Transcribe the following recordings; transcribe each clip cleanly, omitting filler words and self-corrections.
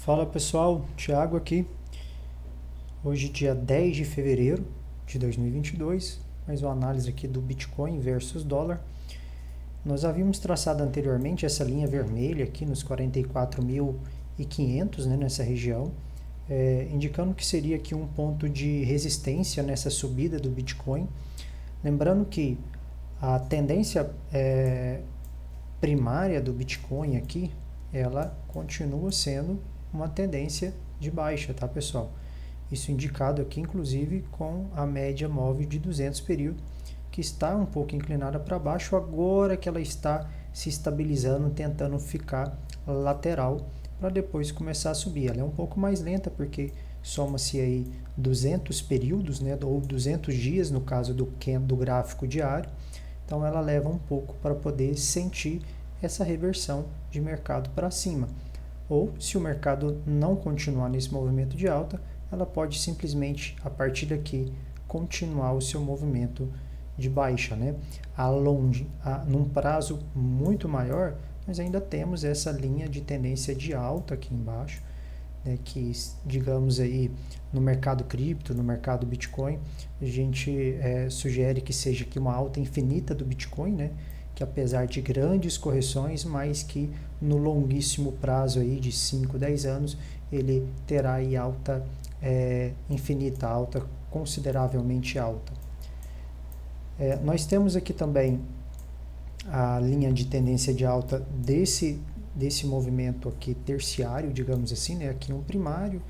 Fala pessoal, Thiago aqui. Hoje dia 10 de fevereiro de 2022, mais uma análise aqui do Bitcoin versus dólar. Nós havíamos traçado anteriormente essa linha vermelha aqui nos 44.500, né, nessa região, indicando que seria aqui um ponto de resistência nessa subida do Bitcoin. Lembrando que a tendência primária do Bitcoin aqui, ela continua sendo uma tendência de baixa, tá pessoal? Isso indicado aqui inclusive com a média móvel de 200 períodos, que está um pouco inclinada para baixo, agora que ela está se estabilizando, tentando ficar lateral, para depois começar a subir. Ela é um pouco mais lenta, porque soma-se aí 200 períodos, né, ou 200 dias no caso do gráfico diário, então ela leva um pouco para poder sentir essa reversão de mercado para cima. Ou, se o mercado não continuar nesse movimento de alta, ela pode simplesmente, a partir daqui, continuar o seu movimento de baixa, né? Num prazo muito maior, nós ainda temos essa linha de tendência de alta aqui embaixo, né, que, digamos aí, no mercado cripto, no mercado Bitcoin, a gente sugere que seja aqui uma alta infinita do Bitcoin, né? Que apesar de grandes correções, mas que no longuíssimo prazo aí de 5, 10 anos, ele terá aí alta infinita, alta consideravelmente alta. Nós temos aqui também a linha de tendência de alta desse movimento aqui terciário, digamos assim, né? Aqui um primário,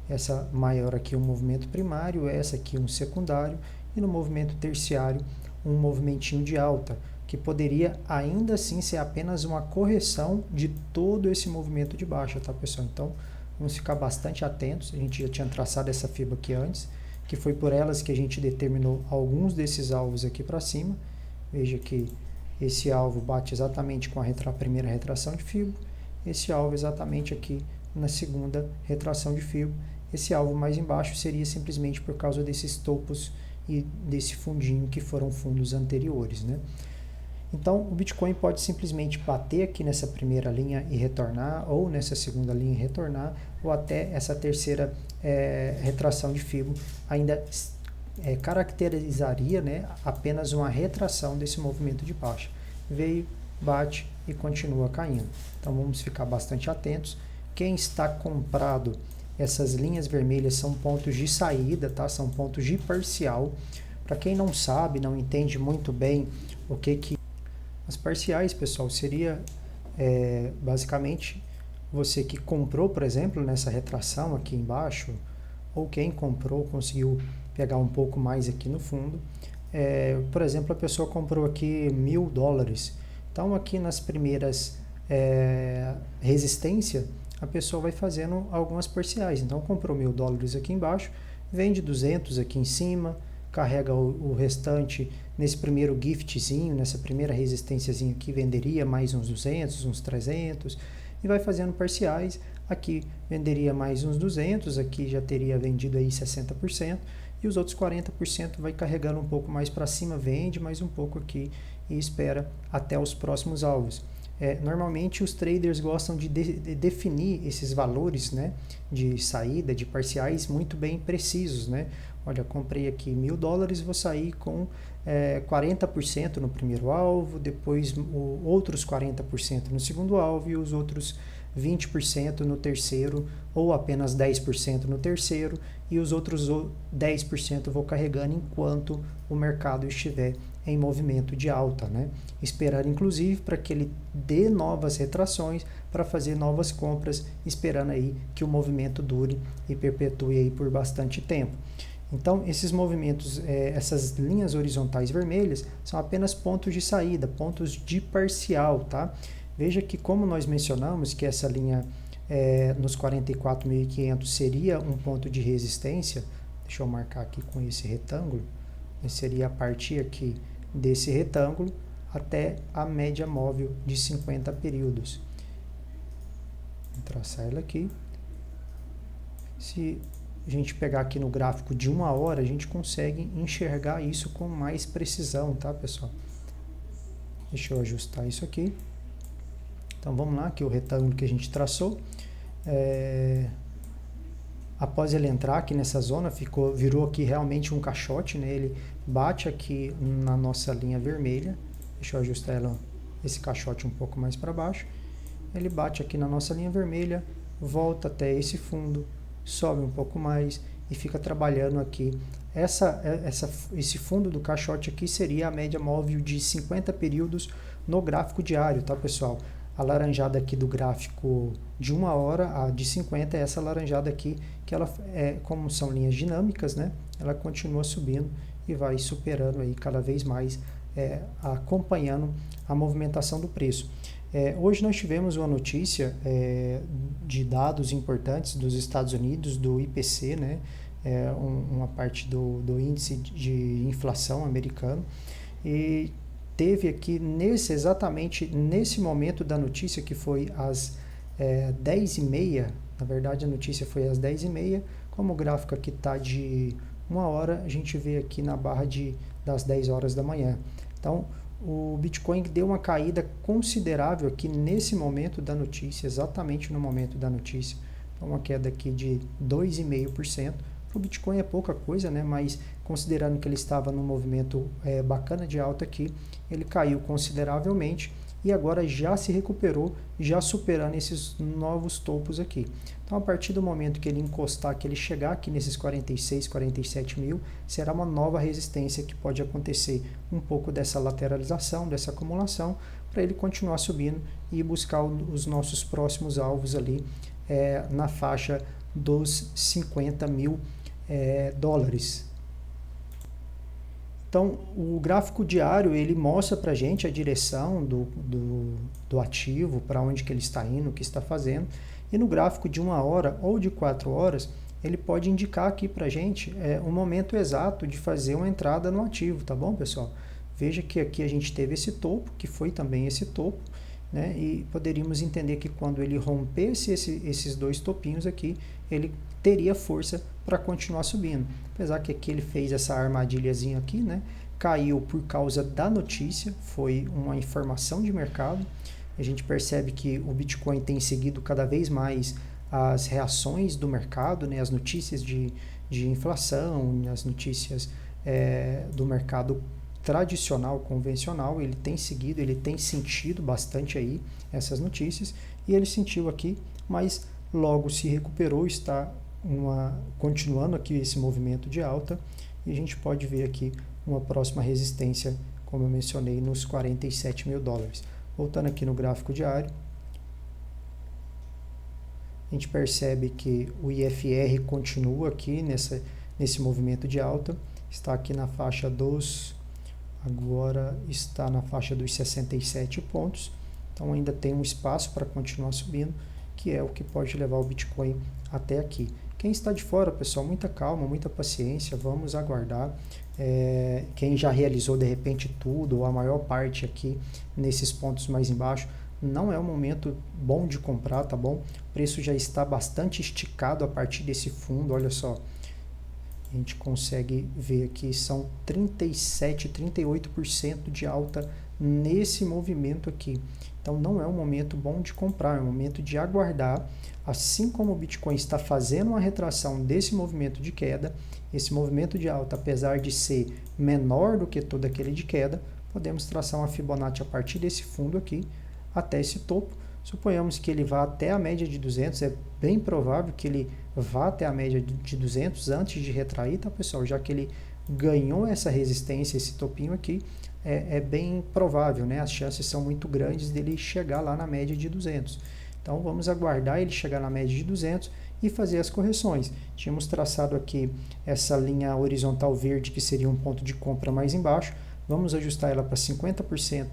essa maior aqui um movimento primário, essa aqui um secundário, e no movimento terciário um movimentinho de alta, que poderia ainda assim ser apenas uma correção de todo esse movimento de baixa, tá pessoal? Então, vamos ficar bastante atentos. A gente já tinha traçado essa FIBA aqui antes, que foi por elas que a gente determinou alguns desses alvos aqui para cima. Veja que esse alvo bate exatamente com a primeira retração de FIBA, esse alvo exatamente aqui na segunda retração de FIBA. Esse alvo mais embaixo seria simplesmente por causa desses topos e desse fundinho que foram fundos anteriores, né? Então, o Bitcoin pode simplesmente bater aqui nessa primeira linha e retornar, ou nessa segunda linha e retornar, ou até essa terceira retração de FIBO ainda caracterizaria, né, apenas uma retração desse movimento de baixa. Veio, bate e continua caindo. Então, vamos ficar bastante atentos. Quem está comprado, essas linhas vermelhas são pontos de saída, tá? São pontos de parcial. Para quem não sabe, não entende muito bem o que as parciais, pessoal, seria basicamente você que comprou, por exemplo, nessa retração aqui embaixo, ou quem comprou conseguiu pegar um pouco mais aqui no fundo. Por exemplo, a pessoa comprou aqui $1.000. Então, aqui nas primeiras resistência, a pessoa vai fazendo algumas parciais. Então, comprou $1.000 aqui embaixo, vende 200 aqui em cima, carrega o restante nesse primeiro giftzinho, nessa primeira resistênciazinha aqui, venderia mais uns 200, uns 300, e vai fazendo parciais. Aqui venderia mais uns 200, aqui já teria vendido aí 60%, e os outros 40% vai carregando um pouco mais para cima, vende mais um pouco aqui e espera até os próximos alvos. Normalmente os traders gostam de definir esses valores, né, de saída, de parciais muito bem precisos, né? Olha, comprei aqui $1.000, vou sair com 40% no primeiro alvo, depois outros 40% no segundo alvo e os outros 20% no terceiro, ou apenas 10% no terceiro, e os outros 10% vou carregando enquanto o mercado estiver em movimento de alta, né? Esperar inclusive para que ele dê novas retrações para fazer novas compras, esperando aí que o movimento dure e perpetue aí por bastante tempo. Então, esses movimentos, essas linhas horizontais vermelhas, são apenas pontos de saída, pontos de parcial, tá? Veja que, como nós mencionamos, que essa linha nos 44.500 seria um ponto de resistência, deixa eu marcar aqui com esse retângulo, seria a partir aqui desse retângulo até a média móvel de 50 períodos. Vou traçar ela aqui. Se a gente pegar aqui no gráfico de 1 hora, a gente consegue enxergar isso com mais precisão, tá, pessoal? Deixa eu ajustar isso aqui. Então, vamos lá, aqui o retângulo que a gente traçou. após ele entrar aqui nessa zona, virou aqui realmente um caixote, né? Ele bate aqui na nossa linha vermelha. Deixa eu ajustar esse caixote um pouco mais para baixo. Ele bate aqui na nossa linha vermelha, volta até esse fundo, sobe um pouco mais e fica trabalhando aqui. Esse fundo do caixote aqui seria a média móvel de 50 períodos no gráfico diário, tá, pessoal? A laranjada aqui do gráfico de 1 hora, a de 50, é essa laranjada aqui, que ela, como são linhas dinâmicas, né, ela continua subindo e vai superando aí cada vez mais, acompanhando a movimentação do preço. Hoje nós tivemos uma notícia de dados importantes dos Estados Unidos, do IPC, né, uma parte do índice de inflação americano, e teve aqui exatamente nesse momento da notícia, que foi às 10h30, na verdade a notícia foi às 10h30, como o gráfico aqui está de 1 hora, a gente vê aqui na barra das 10 horas da manhã. Então, o Bitcoin deu uma caída considerável aqui nesse momento da notícia, exatamente no momento da notícia. Então, uma queda aqui de 2,5%. O Bitcoin é pouca coisa, né? Mas considerando que ele estava num movimento bacana de alta aqui, ele caiu consideravelmente e agora já se recuperou, já superando esses novos topos aqui. Então, a partir do momento que ele encostar, que ele chegar aqui nesses 46, 47 mil, será uma nova resistência que pode acontecer um pouco dessa lateralização, dessa acumulação, para ele continuar subindo e buscar os nossos próximos alvos ali na faixa dos 50 mil dólares. Então, o gráfico diário, ele mostra para a gente a direção do ativo, para onde que ele está indo, o que está fazendo. E no gráfico de 1 hora ou de 4 horas, ele pode indicar aqui para a gente o momento exato de fazer uma entrada no ativo, tá bom, pessoal? Veja que aqui a gente teve esse topo, que foi também esse topo, né? E poderíamos entender que quando ele rompesse esses dois topinhos aqui, ele teria força para continuar subindo. Apesar que aqui ele fez essa armadilhazinha aqui, né? Caiu por causa da notícia, foi uma informação de mercado. A gente percebe que o Bitcoin tem seguido cada vez mais as reações do mercado, né? As notícias de inflação, as notícias do mercado tradicional, convencional, ele tem seguido, ele tem sentido bastante aí essas notícias, e ele sentiu aqui, mas logo se recuperou, está continuando aqui esse movimento de alta, e a gente pode ver aqui uma próxima resistência, como eu mencionei, nos 47 mil dólares. Voltando aqui no gráfico diário, a gente percebe que o IFR continua aqui nesse movimento de alta, está aqui na faixa agora está na faixa dos 67 pontos, então ainda tem um espaço para continuar subindo, que é o que pode levar o Bitcoin até aqui. Quem está de fora, pessoal, muita calma, muita paciência, vamos aguardar. Quem já realizou de repente tudo, ou a maior parte aqui nesses pontos mais embaixo, não é um momento bom de comprar, tá bom? O preço já está bastante esticado a partir desse fundo, olha só. A gente consegue ver aqui, são 37, 38% de alta nesse movimento aqui. Então, não é um momento bom de comprar, é um momento de aguardar. Assim como o Bitcoin está fazendo uma retração desse movimento de queda, esse movimento de alta, apesar de ser menor do que todo aquele de queda, podemos traçar uma Fibonacci a partir desse fundo aqui, até esse topo. Suponhamos que ele vá até a média de 200, é bem provável que ele vá até a média de 200 antes de retrair, tá, pessoal? Já que ele ganhou essa resistência, esse topinho aqui, é bem provável, né? As chances são muito grandes dele chegar lá na média de 200. Então, vamos aguardar ele chegar na média de 200 e fazer as correções. Tínhamos traçado aqui essa linha horizontal verde, que seria um ponto de compra mais embaixo. Vamos ajustar ela para 50%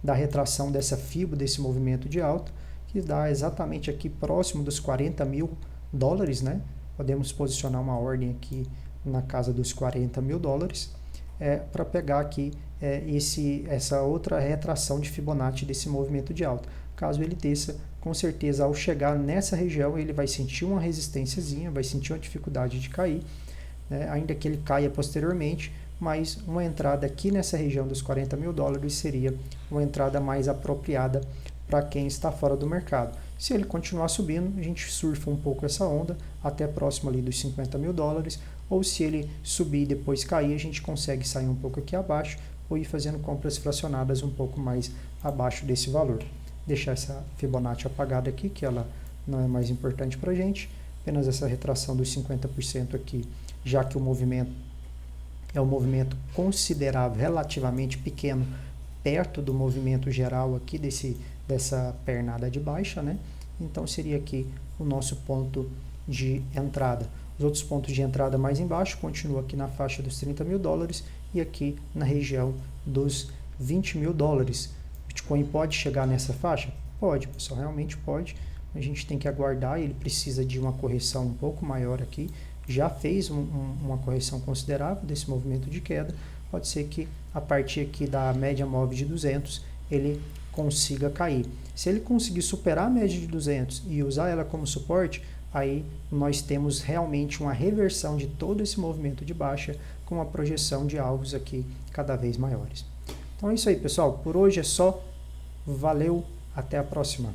da retração dessa FIBO, desse movimento de alta, que dá exatamente aqui próximo dos 40 mil dólares, né? Podemos posicionar uma ordem aqui na casa dos 40 mil dólares, para pegar aqui essa outra retração de Fibonacci desse movimento de alta. Caso ele desça, com certeza ao chegar nessa região ele vai sentir uma resistênciazinha, vai sentir uma dificuldade de cair, né? Ainda que ele caia posteriormente, mas uma entrada aqui nessa região dos 40 mil dólares seria uma entrada mais apropriada para quem está fora do mercado. Se ele continuar subindo, a gente surfa um pouco essa onda até próximo ali dos 50 mil dólares, ou se ele subir e depois cair, a gente consegue sair um pouco aqui abaixo ou ir fazendo compras fracionadas um pouco mais abaixo desse valor. Deixar essa Fibonacci apagada aqui, que ela não é mais importante para a gente, apenas essa retração dos 50% aqui, já que o movimento é um movimento considerável, relativamente pequeno, perto do movimento geral aqui dessa pernada de baixa, né? Então seria aqui o nosso ponto de entrada. Os outros pontos de entrada mais embaixo continuam aqui na faixa dos 30 mil dólares e aqui na região dos 20 mil dólares. Bitcoin pode chegar nessa faixa? Pode, pessoal, realmente pode. A gente tem que aguardar, ele precisa de uma correção um pouco maior aqui. Já fez uma correção considerável desse movimento de queda. Pode ser que a partir aqui da média móvel de 200 ele consiga cair. Se ele conseguir superar a média de 200 e usar ela como suporte, aí nós temos realmente uma reversão de todo esse movimento de baixa com uma projeção de alvos aqui cada vez maiores. Então é isso aí, pessoal. Por hoje é só. Valeu, até a próxima.